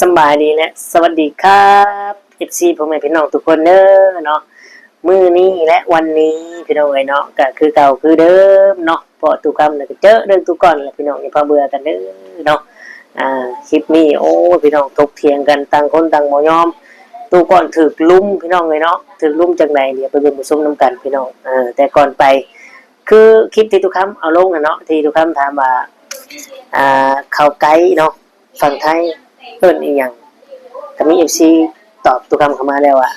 สบายดีและสวัสดีครับFCพ่อแม่พี่น้องทุกคนเด้อเนาะมื้อนี้และวันนี้พี่น้องเอ้ยเนาะก็คือเก่าคือเดิมเนาะเพราะทุกคำแล้วก็เจอเรื่องทุกก่อนแหละพี่น้องอย่าพาเบื่อกันเด้อเนาะคลิปนี้โอ้พี่น้องถกเถียงกันต่างคนต่างบ่ยอมตู้ก่อนถึกลุ่มพี่น้องเอ้ยเนาะถึกลุ่มจังไดเดี๋ยวไปเบิ่งไปชมนํกันพี่น้องแต่ก่อนไปคือคลิปที่ทุกคำเอาลงนะเนาะที่ทุกคำถามว่าเข้าไกด์เนาะฝั่งไทยเอิ้นอีหยังก็มี FC ตอบทุกคำเข้ามาแล้วว่า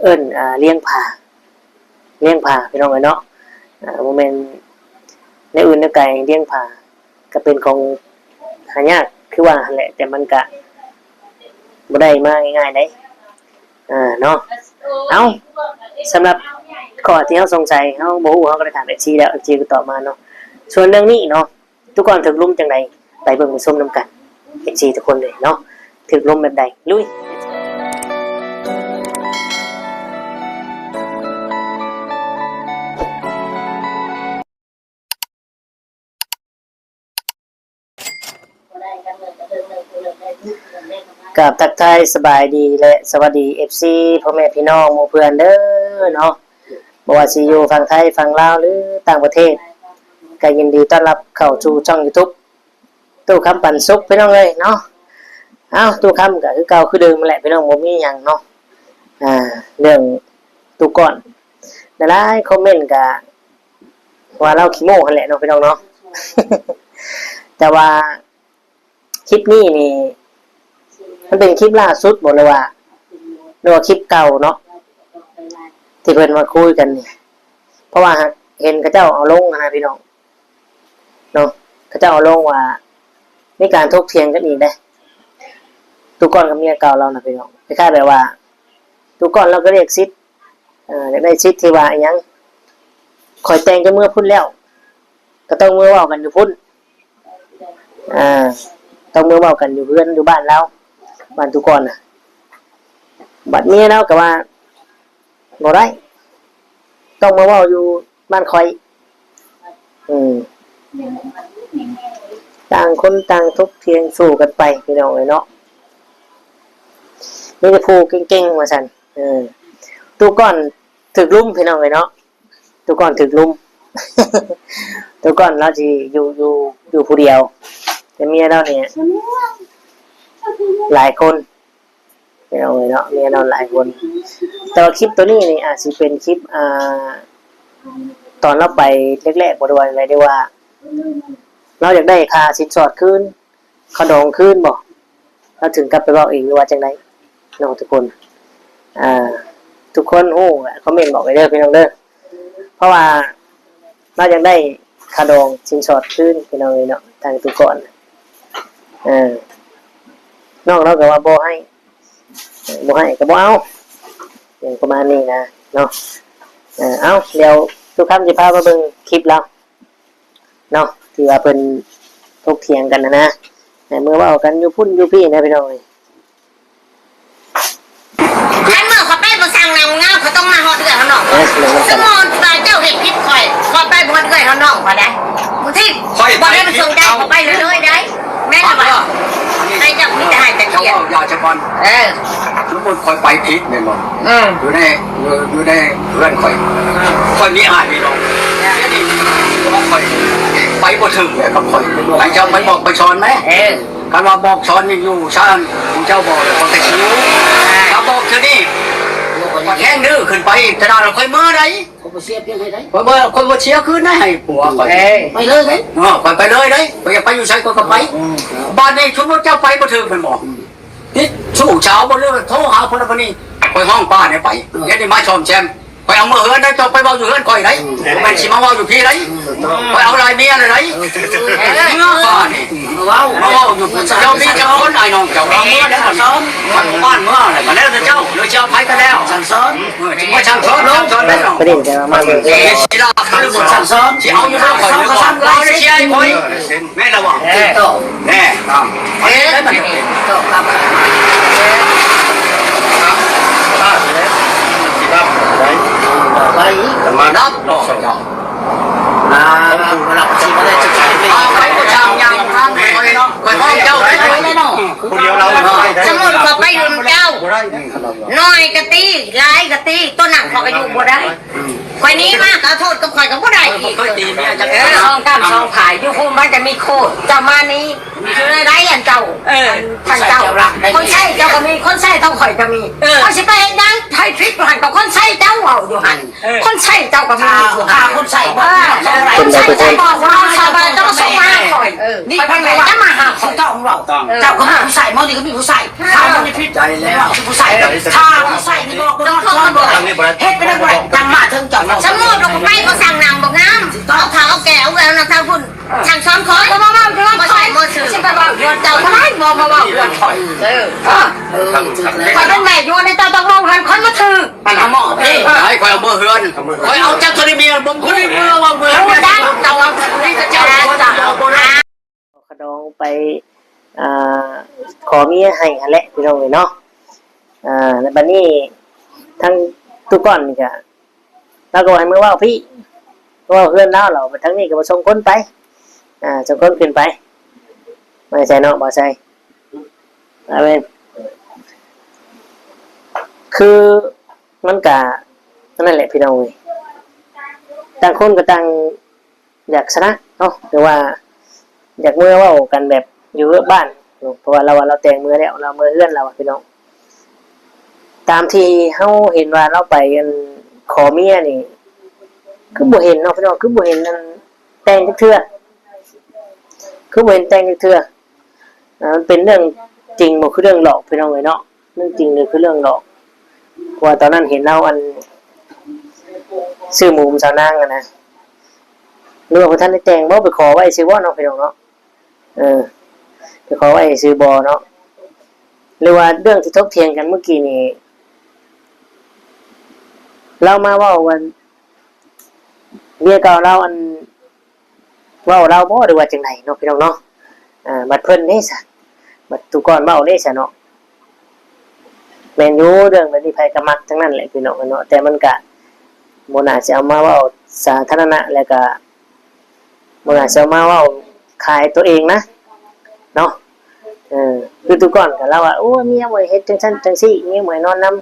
เอิ้นเลี้ยงผาพี่น้องเอ้ยเนาะบ่แม่นในอื่นในไกลเลี้ยงผาก็เป็นของหายากคือว่าหั่นแหละแต่มันก็บ่ได้มาง่ายๆเด้เนาะเอาสำหรับข้อที่เฮาสงสัยเฮาบ่ฮู้เฮาก็ได้ถาม FC แล้ว FC ก็ตอบมาเนาะส่วนเรื่องนี้เนาะทุกคนถึกลุ่มจังไดไปเบิ่งไปชมนํกัน FC ทุกคนเลยเนาะถึกลุ่มแบบใดลุยกับทักทายสบายดีและสวัสดี FC พ่อแม่พี่น้องหมู่เพื่อนเด้อเนาะบ่ว่าสิอยู่ฝั่งไทยฝั่งลาวหรือต่างประเทศก็ยินดีต้อนรับเข้าสู่ช่อง YouTube ตู้คำปันสุขพี่น้องเอ้ยเนาะตู้คำก็คือเก่าคือเดิมแหละพี่น้องบ่มีหยังเนาะเรื่องตู้ก่อนหลายคอมเมนต์ก็ว่าเราขี้โม้หั่นแหละเนาะพี่น้องเนาะ แต่ว่าคลิปนี้นี่มันเป็นคลิปล่าสุดบอกเลยว่าหรือว่าคลิปเก่าเนาะที่เพิ่นมาคุยกันนี่เพราะว่าเห็นเขาเจ้าเอาลงนะพี่น้องเนาะเขาเจ้าเอาลงว่ามีการถกเถียงกันอีกได้ทุกคนกับเมียเก่าเรานะพี่น้องคล้ายๆแบบว่าทุกคนเราก็เรียกซิดได้ซิดที่ว่าอย่างคอยแต่งจะเมื่อพุ่นแล้วก็ต้องเมื่อว่ากันอยู่พุ่นต้องเมื่อว่ากันอยู่เพื่อนอยู่บ้านเราบ้านทุกคนน่ะบัดเมียเราก็ว่าบ่ได้ต้องมาว่าอยู่บ้านคอยต่างคนต่างทุกเทียงสู้กันไปพี่น้องเนาะนี่จะพูดเก่งๆมาสั่นทุกคนถึกลุ่มพี่น้องเนาะทุกคนถึกลุ่ม ทุกคนเราสิอยู่ผู้เดียวแต่เมียเราเนี่ยหลายคนพี่น้องเนาะเมียเราหลายคนแต่ว่าคลิปตัวนี้นี่อาจสิเป็นคลิปตอนเราไปแรกๆบ่ได้ว่าอะไรได้ว่าเราอยากได้ค่าสินสอดคืนขนมคืนบ่เราถึงกลับไปบอกเองว่าจังได๋น้องทุกคนทุกคนโอ้คอมเมนต์บอกไว้เด้อพี่น้องเด้อเพราะว่าเราอยากได้ค่าดองสินสอดคืนพี่น้องเนาะทางทุกคนน้องเราก็ว่าบ่ให้ก็บ่เอาอย่างประมาณนี้นะเนาะเอาเดี๋ยวทุกคำจะพามาเบิ่งคลิปเราเนาะที่ว่าเพิ่นถกเถียงกันนะเมื่อว่ากันอยู่พุ่นอยู่พี่นะพี่น้องเอ้ยคันเมื่อเขาไปบ่สั่งนำเงาเขาต้องมาฮอดเอื้อเฮาน้องสมมุติว่าเจ้าเฮ็ดผิดข่อยขอไปบ่ฮอดเอื้อเฮาน้องบ่ได้บางทีบ่ได้ไปส่งได้เขาไปเลยได้แม่นบ่ไปจับมีแต่ให้แต่เกียรอย่าจะก่อนสมมุติคอยไปผิดแม่นบ่อยู่ในเพื่อนคอยมีอ้ายมีน้องว่าคอยไปบ่ถึงเลยกับคอยไปเจ้าไปบอกไปสอนมั้ยคันว่าบอกสอนนี่อยู่ซ่านเจ้าบอกคนแต่ชิวถ้าบอกเท่านี้มาแข่งดื้อขึ้นไปแต่ดาเราค่อยเมื่อใดเขาบ่เสียเพียงให้ได้ค่อยคนบ่เชียร์คืนได้ให้ผัวค่อยไปเลยเด้ค่อยไปเลยได้บ่อยากไปอยู่ไสก็ไปบ้านนี้ชุมเจ้าไปบ่ถึงแม่นบ่นี่สู้เช้าบ่เรื่องโทรหาคนนี้ค่อยห้องป้าเนี่ยไปเดี๋ยวนี้มาชมแชมไปเอามือเฮือนได้เจ้าไปเว้าอยู่เฮือนค่อยได้มันสิมาเว้าอยู่พี่ได้ไปเอาลายเมียเลยได้เมื่อป้านี่เว้าอยู่เจ้ามีเจ้าคนไอ้น้องเจ้าเอาเมื่อแล้วก็ซ้อมบ้านเมื่อแล้วก็แล้วเจ้าเลยเจ้าไปก็แล้วสั่งสอนจึงว่าสั่งสอนได้น้องประเด็นจะมาเลยสิลาเขาเลยสั่งสอนสิเอาอยู่แล้วค่อยก็สั่งเราเชียร์ค่อยแม่ละบ่แน่ได้มันก็ครับไปมาดับดอกมาหลับชีมาได้จะใช้ไปก็ช่างยังทางไปเนาะไปห้องเจ้าไปเลยเนาะคนเดียวเรา น้อยกะตีร้ายกะตีตัวหนักเขาก็อยู่บ่ได้คอยนี้มากเอาโทษกับคอยก็บ่ได้อีก เคยตีเมียจัง ซองกำซองผายอยู่คุมมันจะมีโคตรเจ้ามานี้คือไรอันเจ้าท่านเจ้าคนใช้เจ้าก็มีคนใช้ต้องคอยก็มีเอาสิไปเห็นยังไทยทริปหันกับคนใช้เจ้าเอาอยู่หันคนใช้เจ้าก็มีอยู่หันคนใช้คนใช้เจ้าบอกว่าชาวบ้านต้องส่งมาคอยนี่พันไหนจะมาหาของเจ้าของเราเจ้าก็หาผู้ใส่มอนี่ก็มีผู้ใส่ถ้ามันไม่พิษใจแล้วผู้ใส่ถ้าผู้ใส่นี่บอกต้องเข้ามาบอกเฮ็ดไปได้บ่จังมาถึงเจ้าสมมติเราไปก็สั่งนางบอกงามเอาขาวเอาแก่เอาแหวนนางทางพุ่นช่างซ้อนคอยมาใส่โมสื่อฉันไปบอกเจ้าก็ได้มองมาบอกเรื่องคอยคอยเป็นแม่อยู่ในเจ้าต้องมองหันคนมาถือปัญหาหม้อนี่ให้คอยเอาเบอร์เฮือนคอยเอาเจ้าตัวนี้เมียบ่คนนี้เมื่อว่าเบอร์ พูดดังเจ้าเอานี่จะเจ้าเอาโบราณ ขดองไปขอเมียให้หั่นแหละพี่น้องเอ้ยเนาะแล้วบัดนี้ทั้งตุก่อนนี่ก็เราก็ให้มือว่าพี่ว่าเพื่อนเราไปทั้งนี้ก็มาส่งคนไปส่งคนขึ้นไปไม่ใช่เนาะบ่ใช่อาเมนคือมันกะนั่นแหละพี่น้องเอ้ยต่างคนก็ต่างอยากชนะเนาะหรือว่าอยากเมื่อว่ากันแบบอยู่บ้านเพราะว่าเราแต่งมือแล้วเรามือเอื้อนเราพี่น้องตามที่เฮาเห็นว่าเราไปกันขอเมียนี่คือบ่เห็นเนาะพี่น้องคือบ่เห็นนั่นแต่งจักเทื่อคือบ่เห็นแต่งจักเทื่อมันเป็นเรื่องจริงบ่คือเรื่องหลอกพี่น้องเอ้ยเนาะเรื่องจริงเลยคือเรื่องหลอกเพราะว่าตอนนั้นเห็นเราอันซื้อหมูสาวนางนะหรือว่าพระท่านได้แต่งบ่ไปขอไว้ซื้อบ่เนาะพี่น้องเนาะไปขอไว้ซื้อบ่เนาะหรือว่าเรื่องที่ทบเถียงกันเมื่อกี้นี่เรามาว่าวันเมียเก่าเราอันว่าเราบ่หรือว่าจังไดเนาะพี่น้องเนาะบัดเพิ่นนี่ซะบัดตุก่อนเว้านี่ซะเนาะแม่นอยู่เรื่องแบบนี้ไผก็มักทั้งนั้นแหละพี่น้องเนาะแต่มันก็บ่น่าสิเอามาเว้าสาธารณะแล้วก็บ่น่าสิเอามาเว้าขายตัวเองนะเนาะคือตุก่อนก็เราว่าโอ้เมียบ่เฮ็ดจังซั่นจังซี่เมียบ่ให้นอนนำ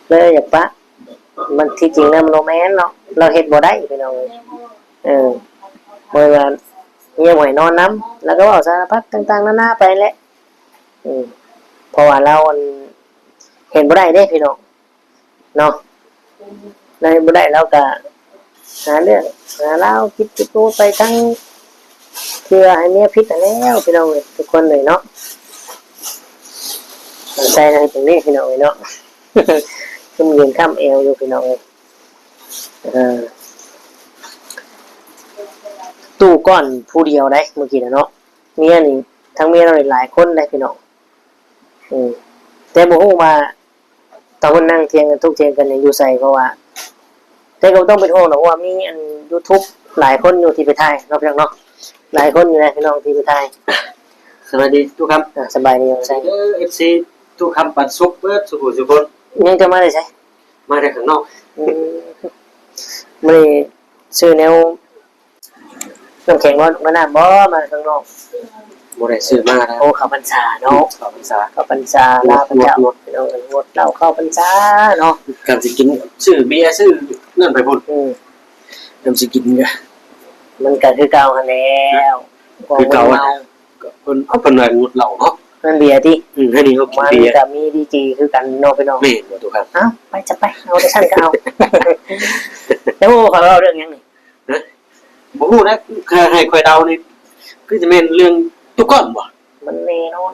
เลยอยากปะมันที่จริงนะมันโรแมนเนาะเราเฮ็ดบ่ได้พี่น้องเมื่อว่าเมียบ่ให้นอนนำแล้วก็เว้าสารพัดต่างๆนานาไปแหละเพราะว่าเราเห็นบ่ได้เด้พี่น้องเนาะในบ่ได้เราก็หาเรื่องหาเล่าคิดตัวไปทั้งเพื่อให้เมียพิษแล้วพี่น้องทุกคนเลยเนาะใจในตรงนี้พี่น้องเนาะขึ้นยืนข้ามเอวอยู่พี่น้องตู้ก้อนผู้เดียวได้เมื่อกี้นะเนาะเมียนี่ทั้งเมียเราหลายคนได้พี่น้องแต่บ่ฮู้ว่าตอนคนนั่งเถียงกันทุกเถียงกันอยู่ใส่เพราะว่าแต่ก็ต้องเป็นห่วงหรอกว่ามีอัน YouTube หลายคนอยู่ที่ไปไทยเนาะพี่น้องเนาะหลายคนอยู่นะพี่น้องที่ไปไทยสวัสดีทุกครับ สบายดีใช่FC ทุกคำปัดซุปเบิดสุขุสุคน ยังจะมาได้ใช่มาจากข้างนอกไม่ซื้อแนวน้ำแข็งมาหน้าบ่มาข้างนอกบ่ได้ซื้อมานะโอ้ข้าวพรรษาเนาะข้าวพรรษาลาพระเจ้าเอาหมดเหล้าข้าวพรรษาเนาะกันสิกินซื้อเบียร์ซื้อเงินไปพุ่นนำสิกินก็มันก็คือเก่าหั่นแล้วคือเก่าเพิ่นเอาเพิ่นว่างดเหล้าเนาะมันเบียร์ติให้นี่เขากินเบียร์ก็มีดีจีคือกันเนาะพี่น้องแม่นบ่ตุครับเอ้าไปจะไปเอาได้ซั่นก็เอาแล้วขอเล่าเรื่องหยังนี่บ่ฮู้นะให้ค่อยเดานี่คือจะแม่นเรื่องตุก่อนบ่มันแน่นอน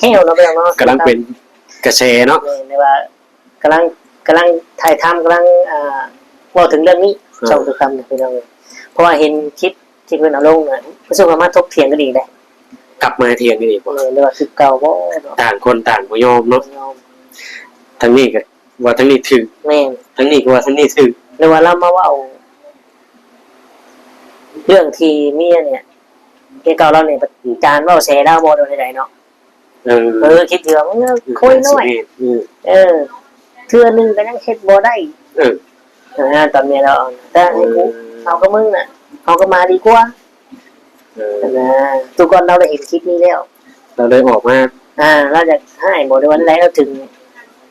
แฮวเนาะพี่น้องเนาะกำลังเป็นกระแสเนาะในว่ากำลังถ่ายทำกำลังเว้าถึงเรื่องนี้ช่องทุกคำเนี่ยพี่น้องเพราะว่าเห็นคลิปที่เพิ่นเอาลงน่ะรู้สึกว่ามาทบเถียงกันอีกได้กลับมาเถียงกันอีกบ่เรียกว่าคือเก่าบ่ต่างคนต่างบ่ยอมเนาะทั้งนี้ก็ว่าทั้งนี้ถูกแม่นทั้งนี้ก็ว่าทั้งนี้ถูกหรือว่าเรามาเว้าเรื่องที่เมียเนี่ยที่เก่าเราเนี่ยจานเว้าแชร์เราบ่โดนใดๆเนาะคิดถึงมันคุยน้อยเทื่อนึงก็ยังเฮ็ดบ่ได้ตอนนี้เราแต่ให้กูเอากับมึงน่ะเอากับมาดีกว่าทุกคนเราได้เห็นคลิปนี้แล้วเราเลยออกมา เราจะให้บอกในวันไหนเราถึง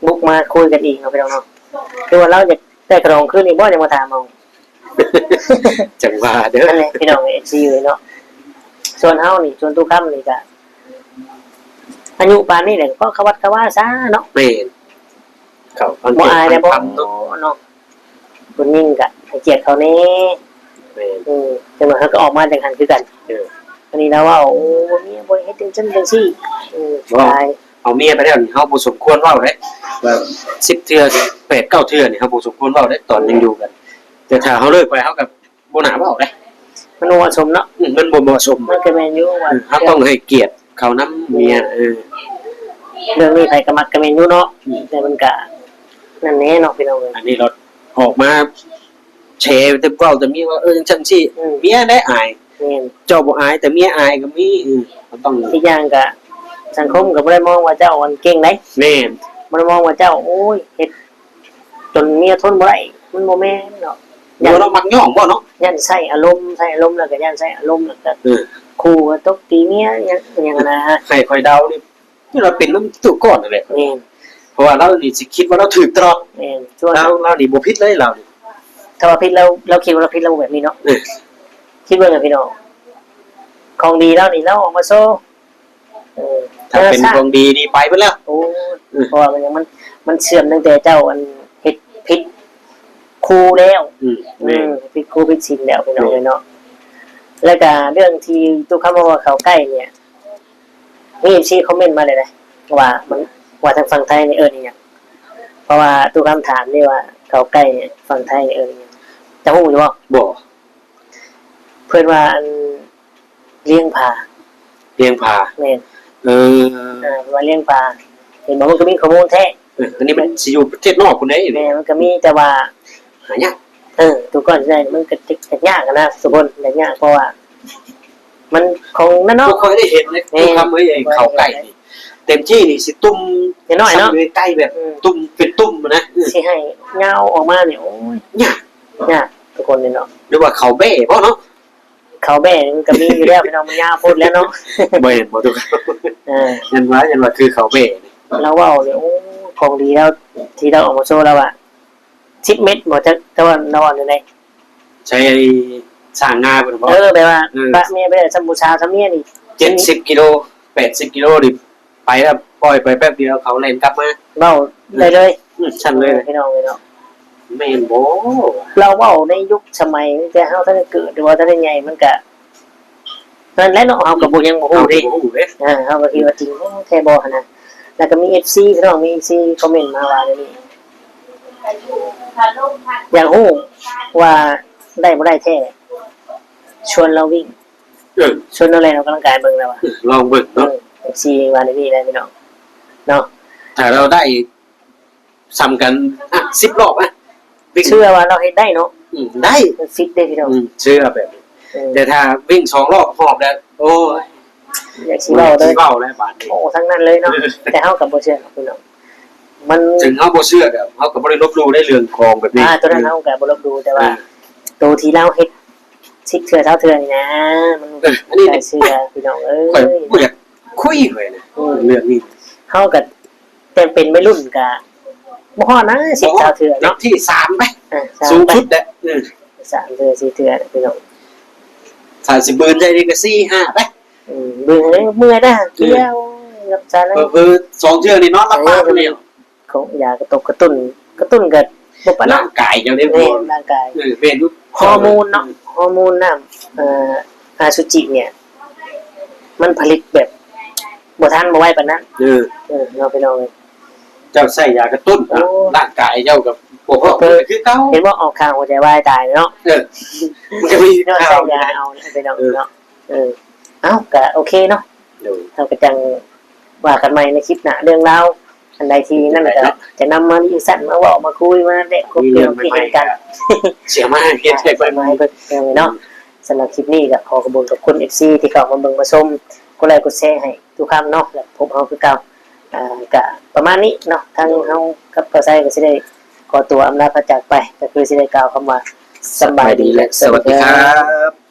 บุกมาคุยกันอีกเนาะพี่น้องเนาะคือว่าเราจะได้กระรองขึ้นอีกบ่จะมาถามเอา จังว่าเด้อ นั่นแหละพี่น้องเอฟซีเลยเนาะส่วนเฮานี่ส่วนตู้ค้ำนี่ก็อายุปานนี้แหละก็ขวัดขว่าซะเนาะ แม่นเขาพัน บ่อายได้บ่ พันเนาะ เนาะคนยิ่งก็ให้เกียรติเขาแน่ แม่น แต่ว่าเขาก็ออกมาจังหันคือกันอันนี้นะว่าโอ้เมียบ่เฮ็ดจังซี่ตาย เอาเมียไปแล้วนี่เฮาบ่สมควรเว้าเด้ว่า10เทื่อ8 9เทื่อนี่เฮาบ่สมควรเว้าได้ตอนยังอยู่กันแต่ถ้าเฮาเลิกไปเฮาก็บ่น่าเว้าได้ มันบ่เหมาะสมเนาะ มันบ่เหมาะสม มันก็แม่นอยู่ว่า เฮาต้องให้เกียรติเขานำเมียเรื่องนี้ใครก็มักก็แม่นอยู่เนาะแต่มันก็นั่นแน่เนาะพี่น้องเอ้ย อันนี้เราออกมาแชร์แต่เว้าแต่เมียว่าจังซี่เมียได้อาย แม่น เจ้าบ่อายแต่เมียอายก็มีก็ต้อง อีกอย่างก็สังคมก็บ่ได้มองว่าเจ้ามันเก่งได้ แม่น บ่ได้มองว่าเจ้าโอ้ยเฮ็ดจนเมียทนบ่ได้มันบ่แม่นเนาะ เรามักย่องบ่เนาะ ยันใส่อารมณ์แล้วก็ยันใส่อารมณ์แล้วก็ คู่ก็ตบตีเมียอย่างนะฮะ ให้คอยเดานี่เราเป็นน้ำตู้ก้อนนั่นแหละ แม่น เพราะว่าเรานี่สิคิดว่าเราถูกตลอด แม่นช่วง เรานี่บ่ผิดเลยเรานี่ ถ้าว่าผิดเราคิดว่าเราผิดเราแบบนี้เนาะคิดว่าไงพี่น้องของดีแล้วนี่เราออกมาโซ่ ถ้าเป็นของดีนี่ไปไปแล้ว โอ้เพราะว่ามันยังมันเชื่อมตั้งแต่เจ้าอันเฮ็ดผิดครูแล้วผิดครูผิดศีลแล้วพี่น้องเลยเนาะแล้วก็เรื่องที่ตู้คำว่าเขาใกล้เนี่ยมีชีคอมเมนต์มาเลยนะว่ามันว่าทางฝั่งไทยนี่นี่ยังเพราะว่าตู้คำถามนี่ว่าเขาใกล้เนี่ยฝั่งไทยนี่นี่จะฮู้อยู่บ่ บ่ เพื่อนว่าอันเลี้ยงปลา เลี้ยงพา แม่น อ ว่าเลี้ยงปลาเห็นบอกมันก็มีข้อมูลแท้ อันนี้มันสิอยู่ประเทศนอกคุณได้ แม่มันก็มีแต่ว่า หายาก ทุกคนได้มันก็จะยากนะทุกคนยากเพราะว่า มันของนั่น บ่ เนาะ ค่อยได้เห็นเลยทำไว้ไอ้เขาไก่นี่เต็มที่นี่สิตุ้ม น้อยเนาะ ใกล้แบบตุ้มเป็นตุ้มนะ สิให้เงาออกมาเนี่ยโอ้ย ยาก ยากทุกคนเลยเนาะ หรือว่าเขาเบ้บ่เนาะ เขาแบ่มันก็มีอยู่แล้วพี่น้องมันยาวพูดแล้วเนาะ บ่เห็นบ่ทุกยันว่าคือเขาเบ้ เราว่าเนี่ยโอ้ของดีแล้วที่เราออกมาโชว์แล้วอะ10 เม็ดบ่จะแต่ว่านอนอยู่ใน ใช้สร้างงานบ่ แปลว่าพระเมียไปได้สัมบูชาสัมเมียนี่ 70กิโล80กิโลดิไปแล้วปล่อยไปแป๊บเดียวเขาเล่นกลับมา เว้าได้เลย ชั้นเลย พี่น้องเลยเนาะ แม่นบ่ เราเว้าในยุคสมัยแต่เฮาท่านเกิดหรือว่าท่านใหญ่มันก็นั่นแหละเนาะเฮาก็บ่ยังบ่ฮู้ดิ เฮาก็คิดว่าจริงแท้บ่หั่นน่ะแล้วก็มี FC พี่น้องมี FC คอมเมนต์มาว่านี่อยากฮู้ว่าได้บ่ได้แท้ชวนเราวิ่งชวนเราเล่นออกกำลังกายเบิ่งแล้วว่า ลองเบิ่งเนาะ FC ว่านี่แหละพี่น้องเนาะ ถ้าเราได้ซ้ำกัน10รอบเชื่อว่าเราเฮ็ดได้เนาะ ได้ มันฟิตได้พี่น้อง เชื่อแบบแต่ถ้าวิ่ง2รอบหอบแล้วโอ้ย อยากสิเว้าเลย เว้าแล้วบาดนี้ โอ้ทั้งนั้นเลยเนาะแต่เฮาก็บ่เชื่อพี่น้องมัน ถึงเฮาบ่เชื่อก็เฮาก็บ่ได้ลบหลู่ได้เรื่องของแบบนี้ ตัวนั้นเฮาก็บ่รับรู้แต่ว่าตัวที่เราเฮ็ดชิกเทื่อเท่าเทื่อนี่นะมัน อันนี้ ได้เชื่อพี่น้องเอ้ ข่อย ย บ่อยากคุยเลยนะเรื่องนี้ เฮาก็แต่เป็นวัยรุ่นก็บ่ฮอดนะสิเท่าเทื่อ เนาะ เนาะ ที่3ไปสู สู ง ง สุดแหละ 3เทื่อ4เทื่อพี่น้อง ถ้าสิบืนใจนี่ก็4 5ไป เบื่อเลยเมื่อยนะเที่ยวรับสาร 2เทื่อนี่นอนหลับตาคนเดียว เขาอยากกระตุกกระตุ้นก็บ่ปาน ร่า นั้น งกายเจ้าได้บ่ แม่ร่างกาย เป็นอยู่ ฮอร์โมนเนาะฮอร์โมนน้ำอาสุจิเนี่ย มันผลิตแบบบ่ทันบ่ไหวปานนั้นเราไปลองเลย เจ้าใส่ยากระตุ้นร่างกายเจ้ากับพวกคือเก่า เห็นว่าออกข่าวหัวใจวายตายเนาะ มันจะมี เนาะ ข่า ใส่ วย าเอาไปลองเนาะเอ้าก็โอเคเนาะเราก็จังว่ากันใหม่ในคลิปหน้าเรื่องราวอันใดที่นั่นก็จะนำมาอีสั่นมาเว้ามาคุยมาเด็กคุยเรื่องที่เห็นกัน เสียมากเฮ็ดให้ไป ไปมาให้เบิ่งเนาะสำหรับคลิปนี้ก็ขอขอบคุณกับคุณ FC ที่เข้ามาเบิ่งมาชมกดไลค์กดแชร์ให้ทุกคำเนาะแล้วพบเฮาคือเก่าก็ประมาณนี้เนาะทางเฮากับตัวไซก็สิได้ขอตัวอำลาพระจากไปก็คือสิได้กล่าวคำว่าสบายดีและสวัสดีครับ